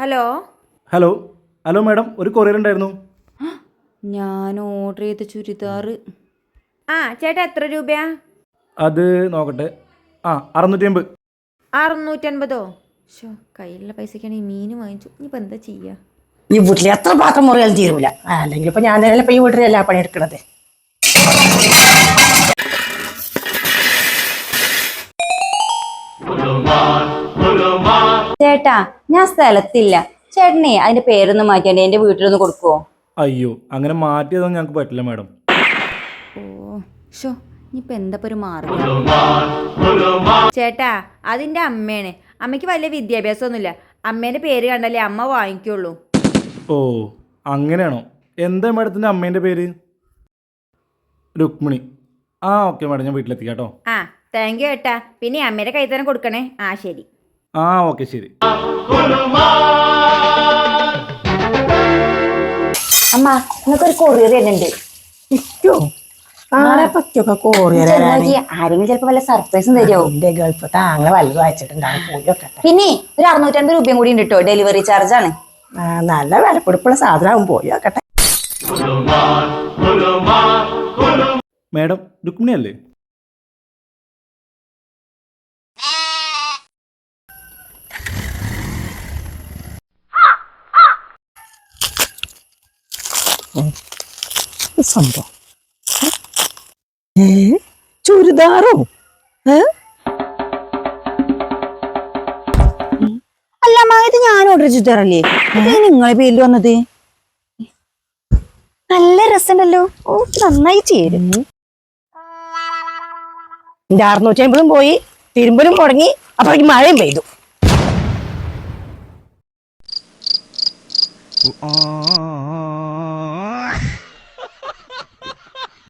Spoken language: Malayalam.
ഹലോ ഹലോ ഹലോ മാഡം, ഒരു കൊറിയർ ഉണ്ടായിരുന്നു. ഞാൻ ഓർഡർ ചെയ്ത ചുരിദാർ. ചേട്ടാ എത്ര രൂപയാ? അത് നോക്കട്ടെ. 650. 650. ഷോ, കയ്യിലുള്ള പൈസക്കാണ് ഈ മീൻ വാങ്ങിച്ചു. ഇനിയിപ്പോൾ എന്താ ചെയ്യുക? ഈ വീട്ടിൽ എത്ര പാത്രം മുറിയാലും തീരൂല. അല്ലെങ്കിൽ ഇപ്പൊ ഞാൻ തന്നെ ഇപ്പൊ ഈ വീട്ടിൽ എല്ലാ പണിയെടുക്കണത്. ചേട്ടാ ഞാൻ സ്ഥലത്തില്ല. ചേട്ടനെ അതിന്റെ പേരൊന്നും മാറ്റിയാണ്ട് എന്റെ വീട്ടിലൊന്ന് കൊടുക്കുവോ? അയ്യോ, അങ്ങനെ മാറ്റിയതൊന്നും ഞങ്ങൾക്ക് പറ്റില്ല മാഡം. ഓ ഷോ, ഇനിയിപ്പോൾ എന്താ ഒരു മാർഗം? ചേട്ടാ അതിന്റെ അമ്മയാണ്. അമ്മയ്ക്ക് വലിയ വിദ്യാഭ്യാസമൊന്നുമില്ല. അമ്മേന്റെ പേര് കണ്ടല്ലേ അമ്മ വാങ്ങിക്കുള്ളൂ. ഓ അങ്ങനെയാണോ? എന്താ മാഡത്തിൻ്റെ അമ്മേൻ്റെ പേര്? രുക്മിണി. ഓക്കെ മാഡം, ഞാൻ വീട്ടിലെത്തിക്കാം കേട്ടോ. താങ്ക് യു ചേട്ടാ. പിന്നെ അമ്മേന്റെ കൈ തന്നെ കൊടുക്കണേ. ശരി. ഓക്കെ ശരി. അമ്മ നിങ്ങൾക്കൊരു കൊറിയർ വരുന്നുണ്ട്. ആരെങ്കിലും ചിലപ്പോ വല്ല സർപ്രൈസും തരുമോ? എന്റെ ഗൾഫ് താങ്കളെ വല്ലതും അയച്ചിട്ടുണ്ടാവും. പോയൊക്കെ പിന്നെ ഒരു 650 രൂപയും കൂടി ഉണ്ട് കേട്ടോ. ഡെലിവറി ചാർജ് ആണ്. നല്ല വിലപ്പിടിപ്പുള്ള സാധനമാകും. പോയോക്കട്ടെ. മാഡം രുക്മിണി അല്ലേ? സംഭവം ചുരിദാറോ? അല്ല അമ്മ, ഇത് ഞാൻ ഓർഡർ ചെയ്തല്ലേ? നിങ്ങളെ പേരിൽ വന്നത് നല്ല രസമുണ്ടല്ലോ. നന്നായി ചേരും. എന്റെ 650 പോയി, തിരുമ്പലും മുടങ്ങി, അപ്പോഴേക്ക് മഴയും പെയ്തു. ആ